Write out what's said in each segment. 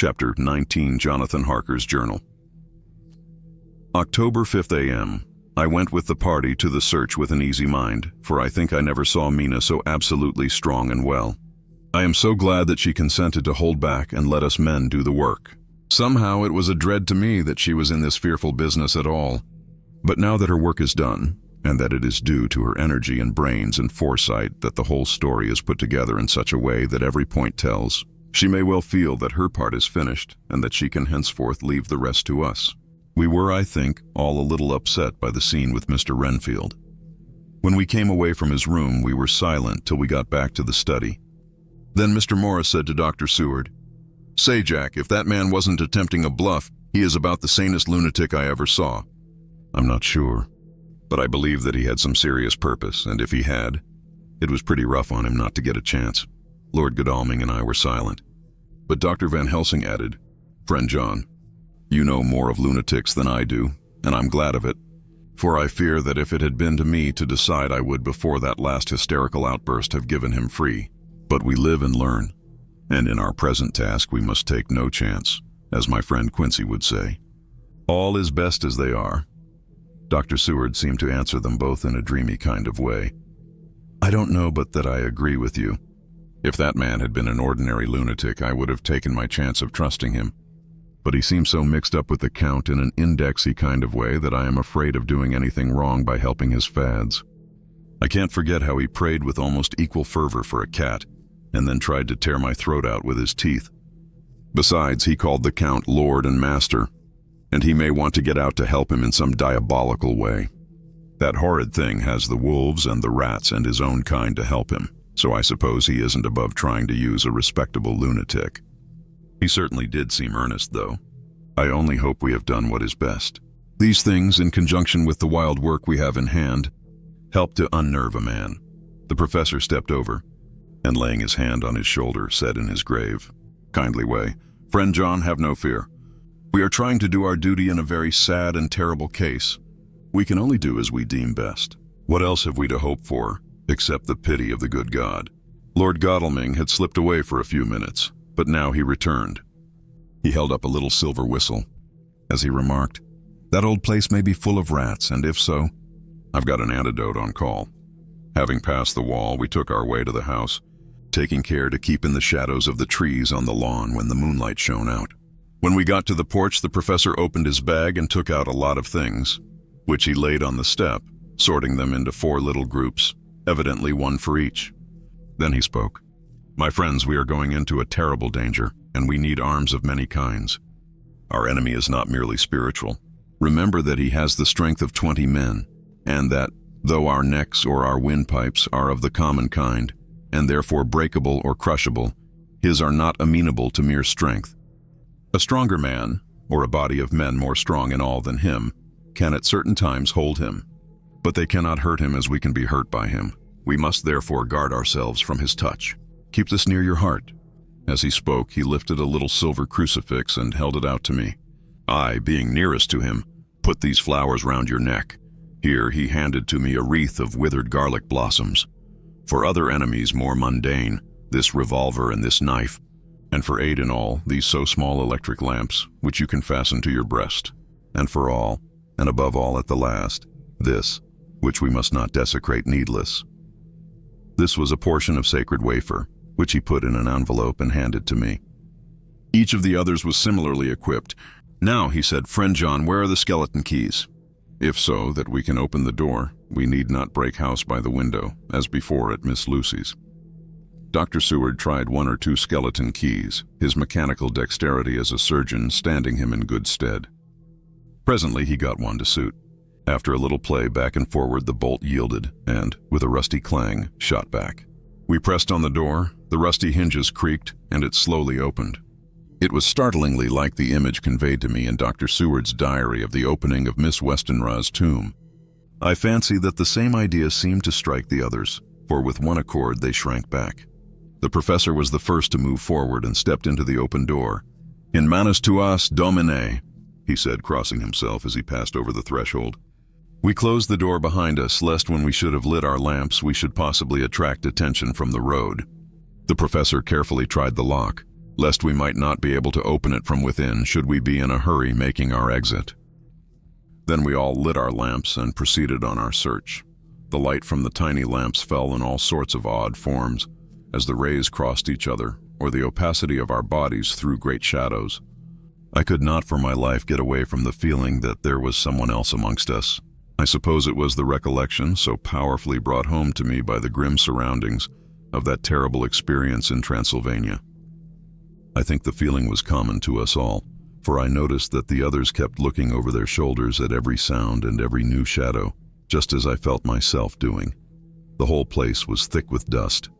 Chapter 19, Jonathan Harker's Journal. October 5th a.m. I went with the party to the search with an easy mind, for I think I never saw Mina so absolutely strong and well. I am so glad that she consented to hold back and let us men do the work. Somehow it was a dread to me that she was in this fearful business at all. But now that her work is done, and that it is due to her energy and brains and foresight that the whole story is put together in such a way that every point tells, she may well feel that her part is finished and that she can henceforth leave the rest to us. We were, I think, all a little upset by the scene with Mr. Renfield. When we came away from his room, we were silent till we got back to the study. Then Mr. Morris said to Dr. Seward, "Say, Jack, if that man wasn't attempting a bluff, he is about the sanest lunatic I ever saw." "I'm not sure, but I believe that he had some serious purpose, and if he had, it was pretty rough on him not to get a chance." Lord Godalming and I were silent. But Dr. Van Helsing added, "Friend John, you know more of lunatics than I do, and I'm glad of it, for I fear that if it had been to me to decide, I would, before that last hysterical outburst, have given him free. But we live and learn, and in our present task we must take no chance, as my friend Quincy would say. All is best as they are." Dr. Seward seemed to answer them both in a dreamy kind of way. "I don't know but that I agree with you. If that man had been an ordinary lunatic, I would have taken my chance of trusting him. But he seems so mixed up with the Count in an indexy kind of way that I am afraid of doing anything wrong by helping his fads. I can't forget how he prayed with almost equal fervor for a cat, and then tried to tear my throat out with his teeth. Besides, he called the Count Lord and Master, and he may want to get out to help him in some diabolical way. That horrid thing has the wolves and the rats and his own kind to help him, so I suppose he isn't above trying to use a respectable lunatic. He certainly did seem earnest, though. I only hope we have done what is best. These things, in conjunction with the wild work we have in hand, help to unnerve a man." The professor stepped over, and laying his hand on his shoulder, said in his grave, kindly way, "Friend John, have no fear. We are trying to do our duty in a very sad and terrible case. We can only do as we deem best. What else have we to hope for, except the pity of the good God?" Lord Godalming had slipped away for a few minutes, but now he returned. He held up a little silver whistle, as he remarked, "That old place may be full of rats, and if so, I've got an antidote on call." Having passed the wall, we took our way to the house, taking care to keep in the shadows of the trees on the lawn when the moonlight shone out. When we got to the porch, the professor opened his bag and took out a lot of things, which he laid on the step, sorting them into 4 little groups, evidently one for each. Then he spoke. "My friends, we are going into a terrible danger, and we need arms of many kinds. Our enemy is not merely spiritual. Remember that he has the strength of 20 men, and that, though our necks or our windpipes are of the common kind, and therefore breakable or crushable, his are not amenable to mere strength. A stronger man, or a body of men more strong in all than him, can at certain times hold him, but they cannot hurt him as we can be hurt by him. We must therefore guard ourselves from his touch. Keep this near your heart." As he spoke, he lifted a little silver crucifix and held it out to me. I, being nearest to him, "Put these flowers round your neck." Here he handed to me a wreath of withered garlic blossoms. For other enemies more mundane, this revolver and this knife, and for aid in all, these so small electric lamps, which you can fasten to your breast. And for all, and above all at the last, this, which we must not desecrate needless. This was a portion of sacred wafer, which he put in an envelope and handed to me. Each of the others was similarly equipped. "Now," he said, "Friend John, where are the skeleton keys? If so, that we can open the door, we need not break house by the window, as before at Miss Lucy's." Dr. Seward tried 1 or 2 skeleton keys, his mechanical dexterity as a surgeon standing him in good stead. Presently he got one to suit. After a little play back and forward, the bolt yielded, and, with a rusty clang, shot back. We pressed on the door, the rusty hinges creaked, and it slowly opened. It was startlingly like the image conveyed to me in Dr. Seward's diary of the opening of Miss Westenra's tomb. I fancy that the same idea seemed to strike the others, for with one accord they shrank back. The professor was the first to move forward and stepped into the open door. "In manus tuas, Domine," he said, crossing himself as he passed over the threshold. We closed the door behind us, lest when we should have lit our lamps we should possibly attract attention from the road. The professor carefully tried the lock, lest we might not be able to open it from within should we be in a hurry making our exit. Then we all lit our lamps and proceeded on our search. The light from the tiny lamps fell in all sorts of odd forms, as the rays crossed each other, or the opacity of our bodies threw great shadows. I could not for my life get away from the feeling that there was someone else amongst us. I suppose it was the recollection, so powerfully brought home to me by the grim surroundings, of that terrible experience in Transylvania. I think the feeling was common to us all, for I noticed that the others kept looking over their shoulders at every sound and every new shadow, just as I felt myself doing. The whole place was thick with dust.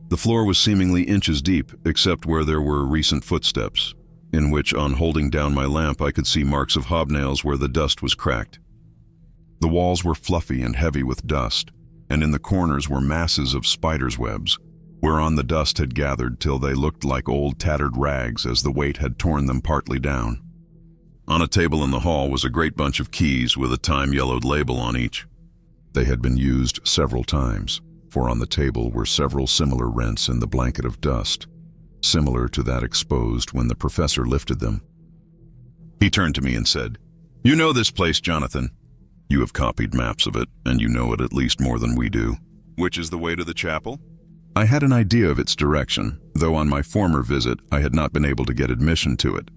The floor was seemingly inches deep, except where there were recent footsteps, in which, on holding down my lamp, I could see marks of hobnails where the dust was cracked. The walls were fluffy and heavy with dust, and in the corners were masses of spiders' webs, whereon the dust had gathered till they looked like old tattered rags as the weight had torn them partly down. On a table in the hall was a great bunch of keys with a time-yellowed label on each. They had been used several times, for on the table were several similar rents in the blanket of dust, similar to that exposed when the professor lifted them. He turned to me and said, "You know this place, Jonathan. You have copied maps of it, and you know it at least more than we do. Which is the way to the chapel?" I had an idea of its direction, though on my former visit I had not been able to get admission to it.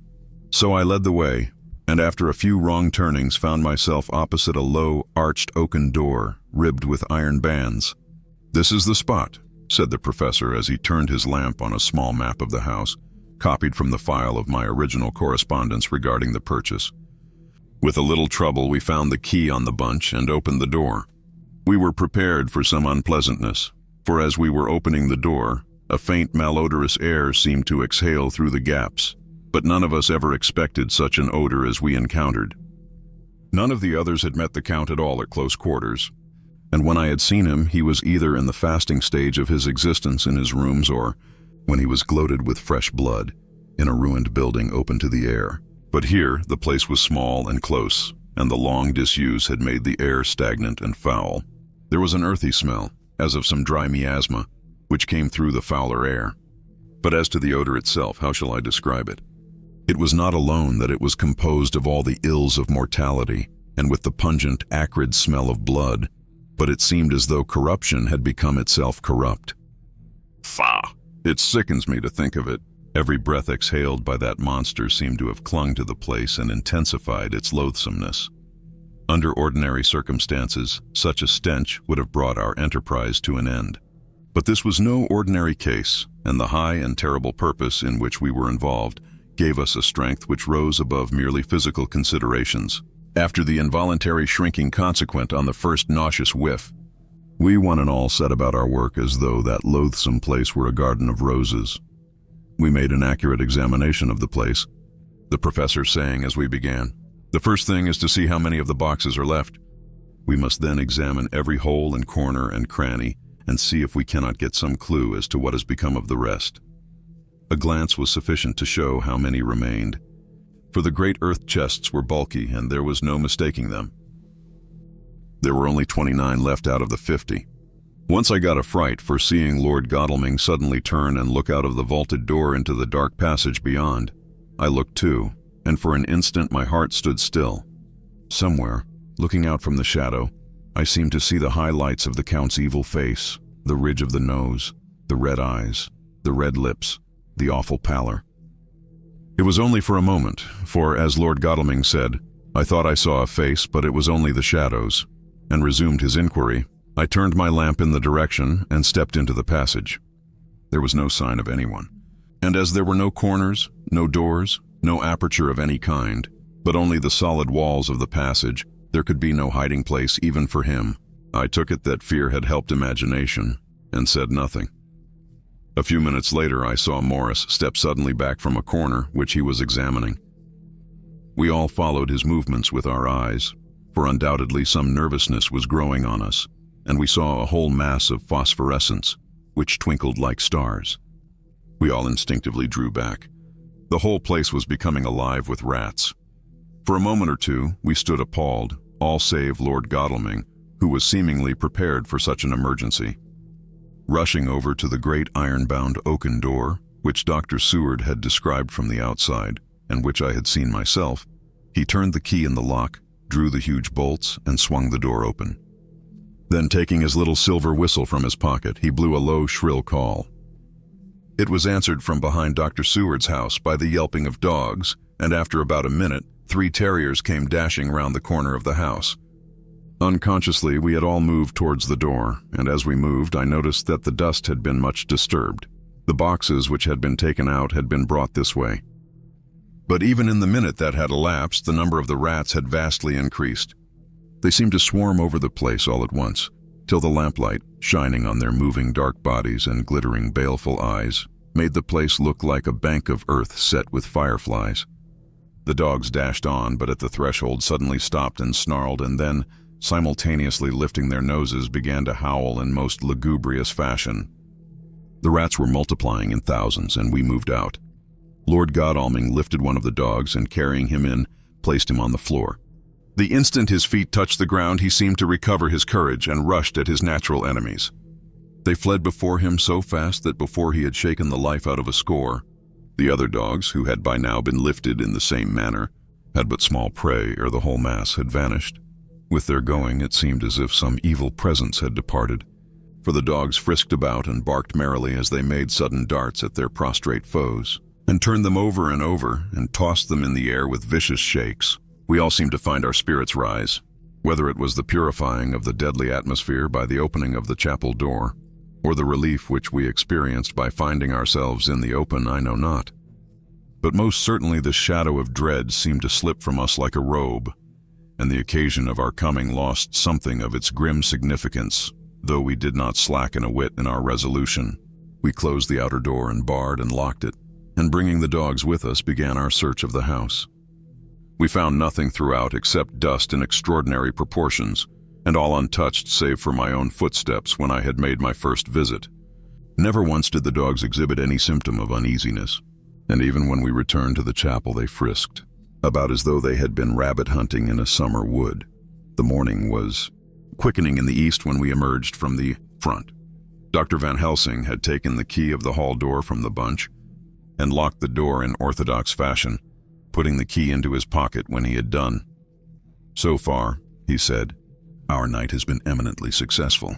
So I led the way, and after a few wrong turnings found myself opposite a low, arched oaken door, ribbed with iron bands. "This is the spot," said the professor as he turned his lamp on a small map of the house, copied from the file of my original correspondence regarding the purchase. With a little trouble we found the key on the bunch and opened the door. We were prepared for some unpleasantness, for as we were opening the door, a faint malodorous air seemed to exhale through the gaps, but none of us ever expected such an odor as we encountered. None of the others had met the Count at all at close quarters, and when I had seen him, he was either in the fasting stage of his existence in his rooms or, when he was gloated with fresh blood, in a ruined building open to the air. But here the place was small and close, and the long disuse had made the air stagnant and foul. There was an earthy smell, as of some dry miasma, which came through the fouler air. But as to the odor itself, how shall I describe it? It was not alone that it was composed of all the ills of mortality, and with the pungent, acrid smell of blood, but it seemed as though corruption had become itself corrupt. Faugh! It sickens me to think of it. Every breath exhaled by that monster seemed to have clung to the place and intensified its loathsomeness. Under ordinary circumstances, such a stench would have brought our enterprise to an end. But this was no ordinary case, and the high and terrible purpose in which we were involved gave us a strength which rose above merely physical considerations. After the involuntary shrinking consequent on the first nauseous whiff, we one and all set about our work as though that loathsome place were a garden of roses. We made an accurate examination of the place, the professor saying as we began, "The first thing is to see how many of the boxes are left. We must then examine every hole and corner and cranny and see if we cannot get some clue as to what has become of the rest." A glance was sufficient to show how many remained, for the great earth chests were bulky and there was no mistaking them. There were only 29 left out of the 50. Once I got a fright for seeing Lord Godalming suddenly turn and look out of the vaulted door into the dark passage beyond. I looked too, and for an instant my heart stood still. Somewhere, looking out from the shadow, I seemed to see the highlights of the Count's evil face, the ridge of the nose, the red eyes, the red lips, the awful pallor. It was only for a moment, for as Lord Godalming said, "I thought I saw a face, but it was only the shadows," and resumed his inquiry. I turned my lamp in the direction and stepped into the passage. There was no sign of anyone, and as there were no corners, no doors, no aperture of any kind, but only the solid walls of the passage, there could be no hiding place even for him. I took it that fear had helped imagination, and said nothing. A few minutes later I saw Morris step suddenly back from a corner which he was examining. We all followed his movements with our eyes, for undoubtedly some nervousness was growing on us, and we saw a whole mass of phosphorescence, which twinkled like stars. We all instinctively drew back. The whole place was becoming alive with rats. For a moment or two, we stood appalled, all save Lord Godalming, who was seemingly prepared for such an emergency. Rushing over to the great iron-bound oaken door, which Dr. Seward had described from the outside, and which I had seen myself, he turned the key in the lock, drew the huge bolts, and swung the door open. Then, taking his little silver whistle from his pocket, he blew a low, shrill call. It was answered from behind Dr. Seward's house by the yelping of dogs, and after about a minute, 3 terriers came dashing round the corner of the house. Unconsciously, we had all moved towards the door, and as we moved, I noticed that the dust had been much disturbed. The boxes which had been taken out had been brought this way. But even in the minute that had elapsed, the number of the rats had vastly increased. They seemed to swarm over the place all at once, till the lamplight, shining on their moving dark bodies and glittering baleful eyes, made the place look like a bank of earth set with fireflies. The dogs dashed on, but at the threshold suddenly stopped and snarled, and then, simultaneously lifting their noses, began to howl in most lugubrious fashion. The rats were multiplying in thousands, and we moved out. Lord Godalming lifted one of the dogs and, carrying him in, placed him on the floor. The instant his feet touched the ground, he seemed to recover his courage and rushed at his natural enemies. They fled before him so fast that before he had shaken the life out of a score, the other dogs, who had by now been lifted in the same manner, had but small prey ere the whole mass had vanished. With their going, it seemed as if some evil presence had departed, for the dogs frisked about and barked merrily as they made sudden darts at their prostrate foes, and turned them over and tossed them in the air with vicious shakes. We all seemed to find our spirits rise, whether it was the purifying of the deadly atmosphere by the opening of the chapel door, or the relief which we experienced by finding ourselves in the open, I know not. But most certainly the shadow of dread seemed to slip from us like a robe, and the occasion of our coming lost something of its grim significance, though we did not slacken a whit in our resolution. We closed the outer door and barred and locked it, and bringing the dogs with us, began our search of the house. We found nothing throughout except dust in extraordinary proportions, and all untouched save for my own footsteps when I had made my first visit. Never once did the dogs exhibit any symptom of uneasiness, and even when we returned to the chapel they frisked, about as though they had been rabbit hunting in a summer wood. The morning was quickening in the east when we emerged from the front. Dr. Van Helsing had taken the key of the hall door from the bunch and locked the door in orthodox fashion, putting the key into his pocket when he had done. "So far," he said, "our night has been eminently successful.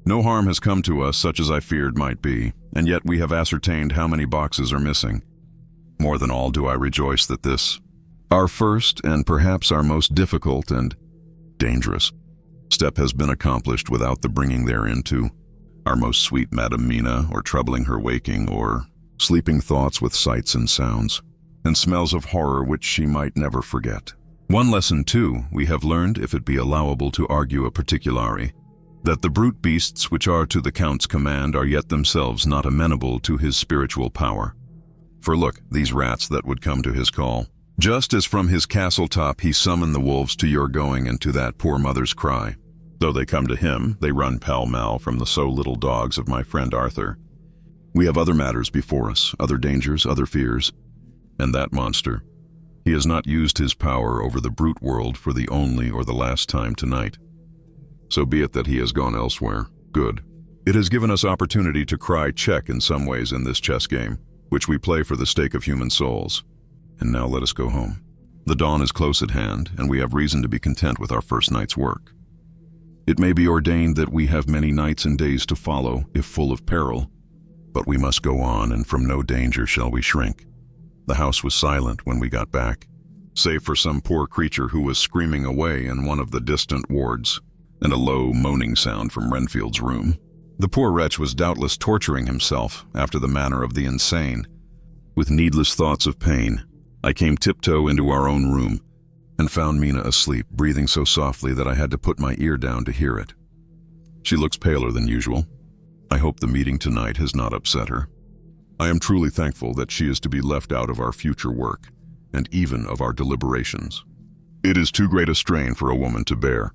No harm has come to us such as I feared might be, and yet we have ascertained how many boxes are missing. More than all do I rejoice that this, our first and perhaps our most difficult and dangerous step has been accomplished without the bringing thereinto our most sweet Madam Mina, or troubling her waking or sleeping thoughts with sights and sounds, and smells of horror which she might never forget. One lesson, too, we have learned, if it be allowable to argue a particulari, that the brute beasts which are to the Count's command are yet themselves not amenable to his spiritual power. For look, these rats that would come to his call. Just as from his castle top he summoned the wolves to your going and to that poor mother's cry. Though they come to him, they run pell-mell from the so little dogs of my friend Arthur. We have other matters before us, other dangers, other fears. And that monster, he has not used his power over the brute world for the only or the last time tonight. So be it that he has gone elsewhere. Good. It has given us opportunity to cry check in some ways in this chess game, which we play for the stake of human souls. And now let us go home. The dawn is close at hand, and we have reason to be content with our first night's work. It may be ordained that we have many nights and days to follow, if full of peril, but we must go on, and from no danger shall we shrink. The house was silent when we got back, save for some poor creature who was screaming away in one of the distant wards, and a low, moaning sound from Renfield's room. The poor wretch was doubtless torturing himself, after the manner of the insane. With needless thoughts of pain, I came tiptoe into our own room, and found Mina asleep, breathing so softly that I had to put my ear down to hear it. She looks paler than usual. I hope the meeting tonight has not upset her. I am truly thankful that she is to be left out of our future work, and even of our deliberations. It is too great a strain for a woman to bear.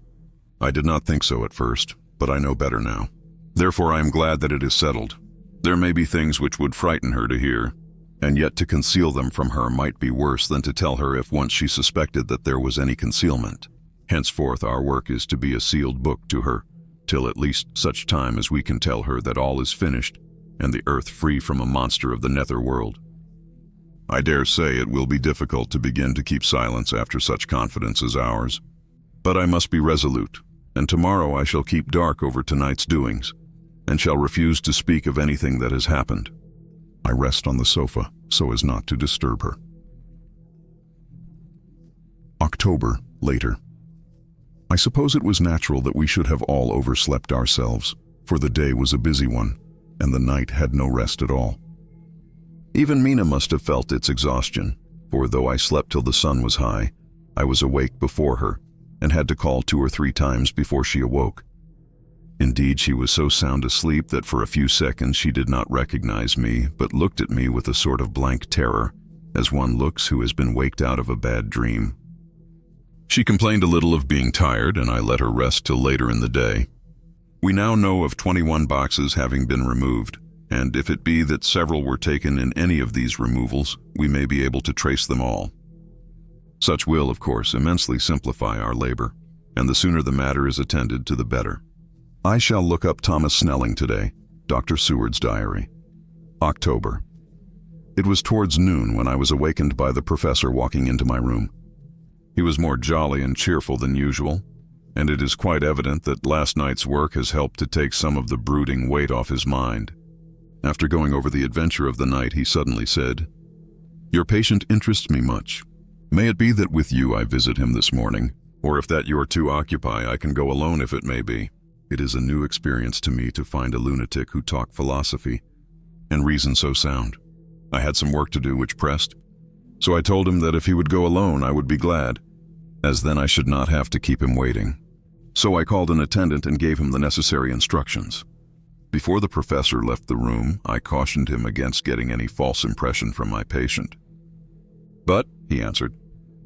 I did not think so at first, but I know better now. Therefore I am glad that it is settled. There may be things which would frighten her to hear, and yet to conceal them from her might be worse than to tell her if once she suspected that there was any concealment. Henceforth our work is to be a sealed book to her, till at least such time as we can tell her that all is finished, and the earth free from a monster of the nether world. I dare say it will be difficult to begin to keep silence after such confidence as ours. But I must be resolute, and tomorrow I shall keep dark over tonight's doings, and shall refuse to speak of anything that has happened. I rest on the sofa so as not to disturb her. October, later. I suppose it was natural that we should have all overslept ourselves, for the day was a busy one, and the night had no rest at all. Even Mina must have felt its exhaustion, for though I slept till the sun was high, I was awake before her, and had to call 2 or 3 times before she awoke. Indeed, she was so sound asleep that for a few seconds she did not recognize me, but looked at me with a sort of blank terror, as one looks who has been waked out of a bad dream. She complained a little of being tired, and I let her rest till later in the day. We now know of 21 boxes having been removed, and if it be that several were taken in any of these removals, we may be able to trace them all. Such will, of course, immensely simplify our labor, and the sooner the matter is attended to the better. I shall look up Thomas Snelling today, Dr. Seward's diary. October. It was towards noon when I was awakened by the professor walking into my room. He was more jolly and cheerful than usual, and it is quite evident that last night's work has helped to take some of the brooding weight off his mind. After going over the adventure of the night, he suddenly said, "Your patient interests me much. May it be that with you I visit him this morning, or if that you are too occupied, I can go alone if it may be. It is a new experience to me to find a lunatic who talk philosophy, and reason so sound. I had some work to do which pressed, so I told him that if he would go alone I would be glad, as then I should not have to keep him waiting. So I called an attendant and gave him the necessary instructions. Before the professor left the room, I cautioned him against getting any false impression from my patient. But, he answered,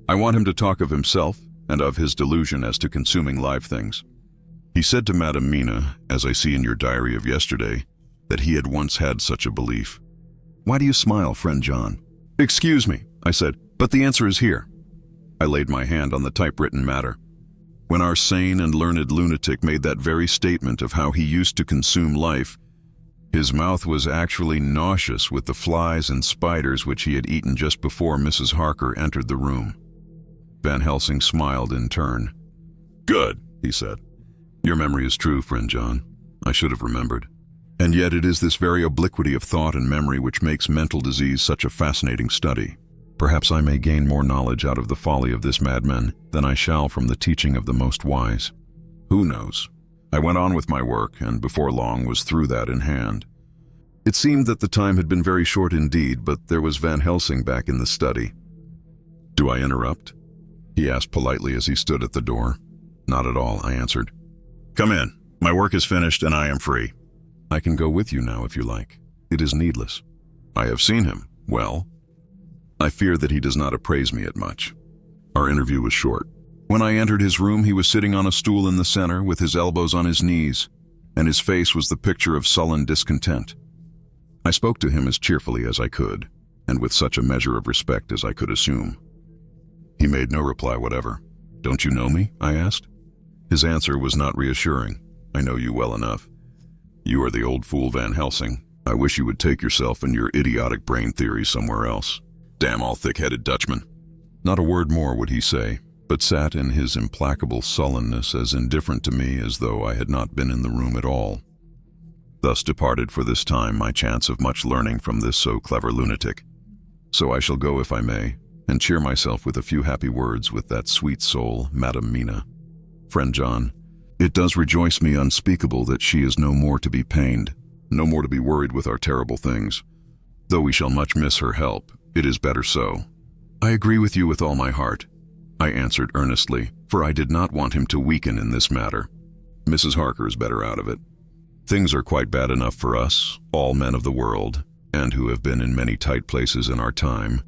I want him to talk of himself and of his delusion as to consuming live things. He said to Madame Mina, as I see in your diary of yesterday, that he had once had such a belief. Why do you smile, friend John? Excuse me, I said, but the answer is here. I laid my hand on the typewritten matter. When our sane and learned lunatic made that very statement of how he used to consume life, his mouth was actually nauseous with the flies and spiders which he had eaten just before Mrs. Harker entered the room. Van Helsing smiled in turn. Good, he said. Your memory is true, friend John. I should have remembered. And yet it is this very obliquity of thought and memory which makes mental disease such a fascinating study. Perhaps I may gain more knowledge out of the folly of this madman than I shall from the teaching of the most wise. Who knows? I went on with my work, and before long was through that in hand. It seemed that the time had been very short indeed, but there was Van Helsing back in the study. Do I interrupt? He asked politely as he stood at the door. Not at all, I answered. Come in. My work is finished and I am free. I can go with you now if you like. It is needless. I have seen him. Well, I fear that he does not appraise me at much. Our interview was short. When I entered his room, he was sitting on a stool in the center with his elbows on his knees, and his face was the picture of sullen discontent. I spoke to him as cheerfully as I could, and with such a measure of respect as I could assume. He made no reply whatever. Don't you know me? I asked. His answer was not reassuring. I know you well enough. You are the old fool Van Helsing. I wish you would take yourself and your idiotic brain theories somewhere else. Damn all thick-headed Dutchman. Not a word more would he say, but sat in his implacable sullenness as indifferent to me as though I had not been in the room at all. Thus departed for this time my chance of much learning from this so clever lunatic. So I shall go if I may, and cheer myself with a few happy words with that sweet soul, Madame Mina. Friend John, it does rejoice me unspeakable that she is no more to be pained, no more to be worried with our terrible things. Though we shall much miss her help, it is better so. I agree with you with all my heart, I answered earnestly, for I did not want him to weaken in this matter. Mrs. Harker is better out of it. Things are quite bad enough for us, all men of the world, and who have been in many tight places in our time.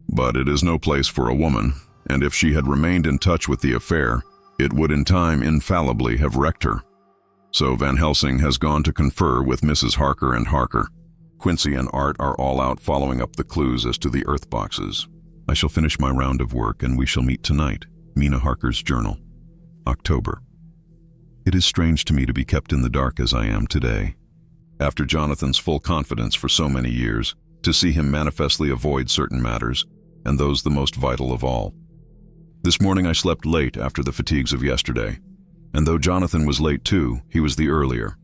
But it is no place for a woman, and if she had remained in touch with the affair, it would in time infallibly have wrecked her. So Van Helsing has gone to confer with Mrs. Harker and Harker. Quincy and Art are all out following up the clues as to the earth boxes. I shall finish my round of work and we shall meet tonight. Mina Harker's journal. October. It is strange to me to be kept in the dark as I am today. After Jonathan's full confidence for so many years, to see him manifestly avoid certain matters, and those the most vital of all. This morning I slept late after the fatigues of yesterday, and though Jonathan was late too, he was the earlier.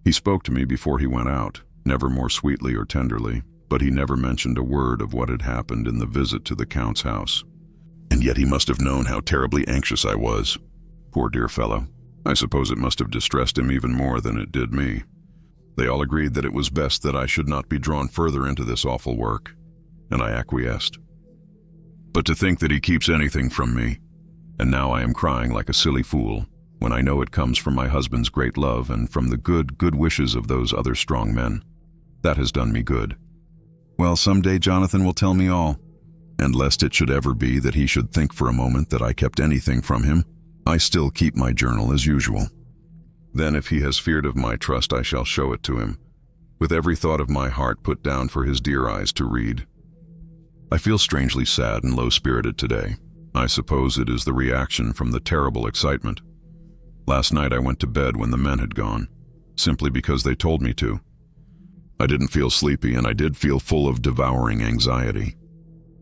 He spoke to me before he went out, never more sweetly or tenderly, but he never mentioned a word of what had happened in the visit to the Count's house. And yet he must have known how terribly anxious I was. Poor dear fellow. I suppose it must have distressed him even more than it did me. They all agreed that it was best that I should not be drawn further into this awful work, and I acquiesced. But to think that he keeps anything from me, and now I am crying like a silly fool, when I know it comes from my husband's great love and from the good wishes of those other strong men. That has done me good. Well, someday Jonathan will tell me all, and lest it should ever be that he should think for a moment that I kept anything from him, I still keep my journal as usual. Then if he has feared of my trust, I shall show it to him, with every thought of my heart put down for his dear eyes to read. I feel strangely sad and low-spirited today. I suppose it is the reaction from the terrible excitement. Last night I went to bed when the men had gone, simply because they told me to. I didn't feel sleepy, and I did feel full of devouring anxiety.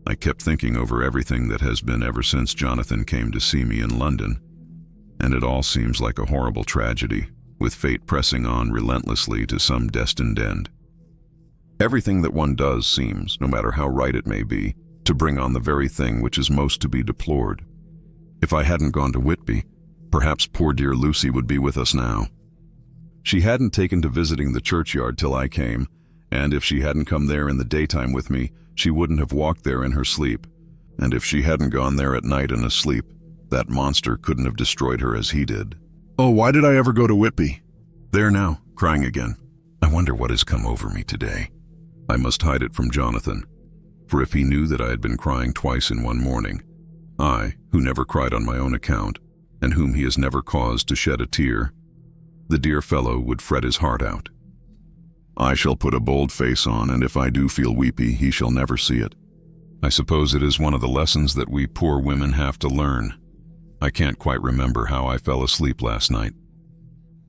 I kept thinking over everything that has been ever since Jonathan came to see me in London, and it all seems like a horrible tragedy, with fate pressing on relentlessly to some destined end. Everything that one does seems, no matter how right it may be, to bring on the very thing which is most to be deplored. If I hadn't gone to Whitby, perhaps poor dear Lucy would be with us now. She hadn't taken to visiting the churchyard till I came, and if she hadn't come there in the daytime with me, she wouldn't have walked there in her sleep. And if she hadn't gone there at night in a sleep, that monster couldn't have destroyed her as he did. Oh, why did I ever go to Whitby? There now, crying again. I wonder what has come over me today. I must hide it from Jonathan, for if he knew that I had been crying twice in one morning, I, who never cried on my own account, and whom he has never caused to shed a tear, the dear fellow would fret his heart out. I shall put a bold face on, and if I do feel weepy, he shall never see it. I suppose it is one of the lessons that we poor women have to learn. I can't quite remember how I fell asleep last night.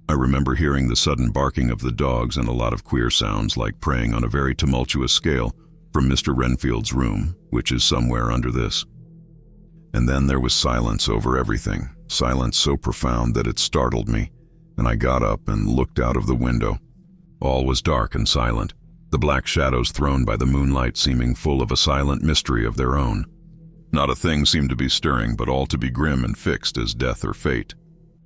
I remember hearing the sudden barking of the dogs and a lot of queer sounds like praying on a very tumultuous scale from Mr. Renfield's room, which is somewhere under this. And then there was silence over everything, silence so profound that it startled me, and I got up and looked out of the window. All was dark and silent, the black shadows thrown by the moonlight seeming full of a silent mystery of their own. Not a thing seemed to be stirring, but all to be grim and fixed as death or fate,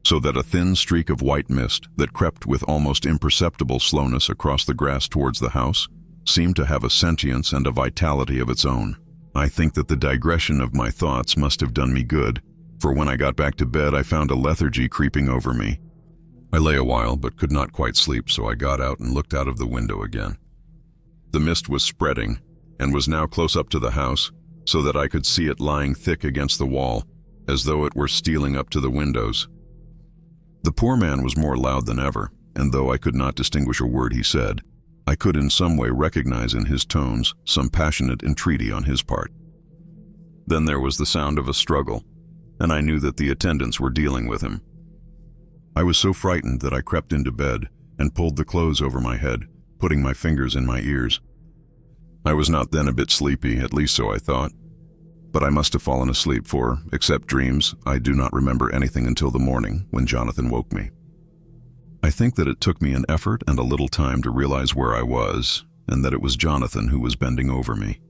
so that a thin streak of white mist that crept with almost imperceptible slowness across the grass towards the house seemed to have a sentience and a vitality of its own. I think that the digression of my thoughts must have done me good, for when I got back to bed I found a lethargy creeping over me. I lay a while but could not quite sleep, so I got out and looked out of the window again. The mist was spreading, and was now close up to the house, so that I could see it lying thick against the wall, as though it were stealing up to the windows. The poor man was more loud than ever, and though I could not distinguish a word he said, I could in some way recognize in his tones some passionate entreaty on his part. Then there was the sound of a struggle, and I knew that the attendants were dealing with him. I was so frightened that I crept into bed and pulled the clothes over my head, putting my fingers in my ears. I was not then a bit sleepy, at least so I thought, but I must have fallen asleep, for, except dreams, I do not remember anything until the morning, when Jonathan woke me. I think that it took me an effort and a little time to realize where I was, and that it was Jonathan who was bending over me.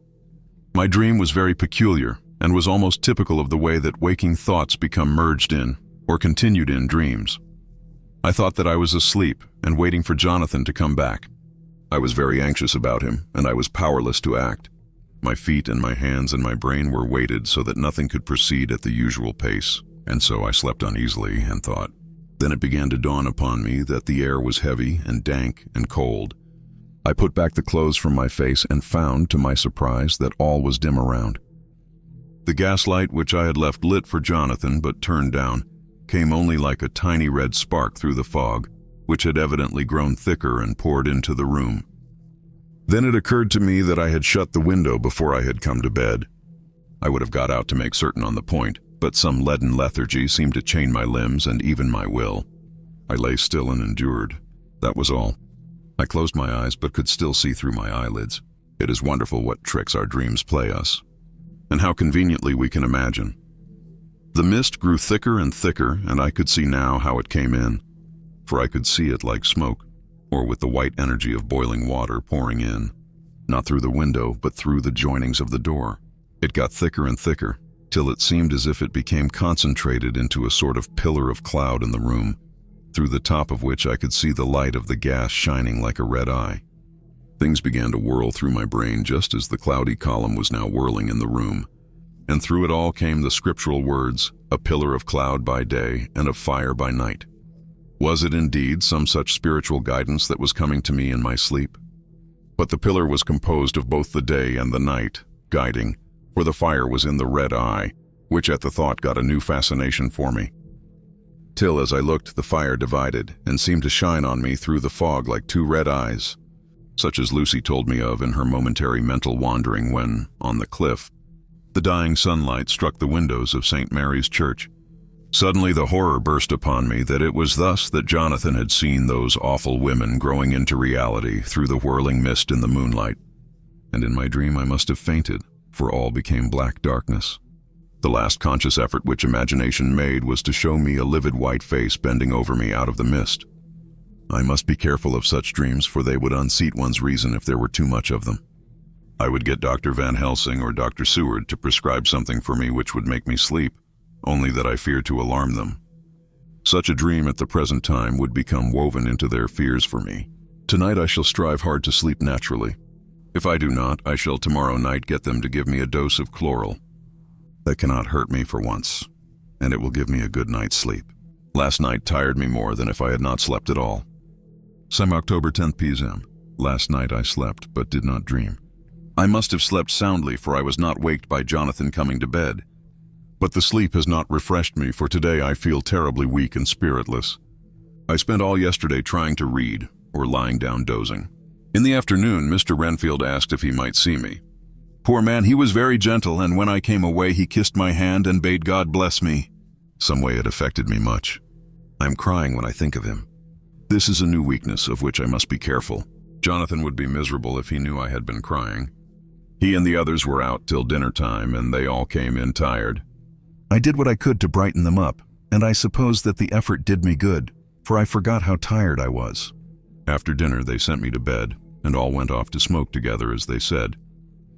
My dream was very peculiar, and was almost typical of the way that waking thoughts become merged in, or continued in, dreams. I thought that I was asleep and waiting for Jonathan to come back. I was very anxious about him, and I was powerless to act. My feet and my hands and my brain were weighted so that nothing could proceed at the usual pace, and so I slept uneasily and thought. Then it began to dawn upon me that the air was heavy and dank and cold. I put back the clothes from my face and found, to my surprise, that all was dim around. The gaslight which I had left lit for Jonathan but turned down came only like a tiny red spark through the fog, which had evidently grown thicker and poured into the room. Then it occurred to me that I had shut the window before I had come to bed. I would have got out to make certain on the point, but some leaden lethargy seemed to chain my limbs and even my will. I lay still and endured. That was all. I closed my eyes but could still see through my eyelids. It is wonderful what tricks our dreams play us, and how conveniently we can imagine. The mist grew thicker and thicker, and I could see now how it came in, for I could see it like smoke, or with the white energy of boiling water pouring in, not through the window, but through the joinings of the door. It got thicker and thicker, till it seemed as if it became concentrated into a sort of pillar of cloud in the room, through the top of which I could see the light of the gas shining like a red eye. Things began to whirl through my brain just as the cloudy column was now whirling in the room, and through it all came the scriptural words, "A pillar of cloud by day and of fire by night." Was it indeed some such spiritual guidance that was coming to me in my sleep? But the pillar was composed of both the day and the night, guiding, for the fire was in the red eye, which at the thought got a new fascination for me. Till as I looked, the fire divided and seemed to shine on me through the fog like two red eyes, such as Lucy told me of in her momentary mental wandering when, on the cliff, the dying sunlight struck the windows of St. Mary's Church. Suddenly the horror burst upon me that it was thus that Jonathan had seen those awful women growing into reality through the whirling mist in the moonlight. And in my dream I must have fainted, for all became black darkness. The last conscious effort which imagination made was to show me a livid white face bending over me out of the mist. I must be careful of such dreams, for they would unseat one's reason if there were too much of them. I would get Dr. Van Helsing or Dr. Seward to prescribe something for me which would make me sleep, only that I feared to alarm them. Such a dream at the present time would become woven into their fears for me. Tonight I shall strive hard to sleep naturally. If I do not, I shall tomorrow night get them to give me a dose of chloral. That cannot hurt me for once, and it will give me a good night's sleep. Last night tired me more than if I had not slept at all. Some October 10th p.m. Last night I slept, but did not dream. I must have slept soundly, for I was not waked by Jonathan coming to bed. But the sleep has not refreshed me, for today I feel terribly weak and spiritless. I spent all yesterday trying to read, or lying down dozing. In the afternoon, Mr. Renfield asked if he might see me. Poor man, he was very gentle, and when I came away he kissed my hand and bade God bless me. Some way it affected me much. I am crying when I think of him. This is a new weakness of which I must be careful. Jonathan would be miserable if he knew I had been crying. He and the others were out till dinner time, and they all came in tired. I did what I could to brighten them up, and I suppose that the effort did me good, for I forgot how tired I was. After dinner they sent me to bed, and all went off to smoke together as they said,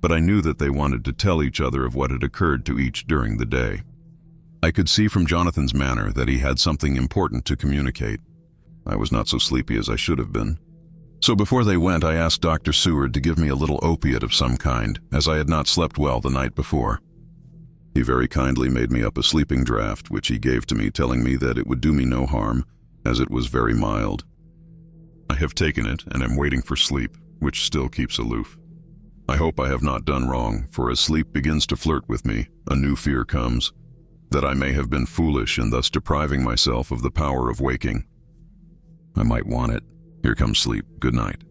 but I knew that they wanted to tell each other of what had occurred to each during the day. I could see from Jonathan's manner that he had something important to communicate. I was not so sleepy as I should have been. So before they went, I asked Dr. Seward to give me a little opiate of some kind, as I had not slept well the night before. He very kindly made me up a sleeping draught, which he gave to me, telling me that it would do me no harm, as it was very mild. I have taken it, and am waiting for sleep, which still keeps aloof. I hope I have not done wrong, for as sleep begins to flirt with me, a new fear comes, that I may have been foolish in thus depriving myself of the power of waking. I might want it. Here comes sleep. Good night.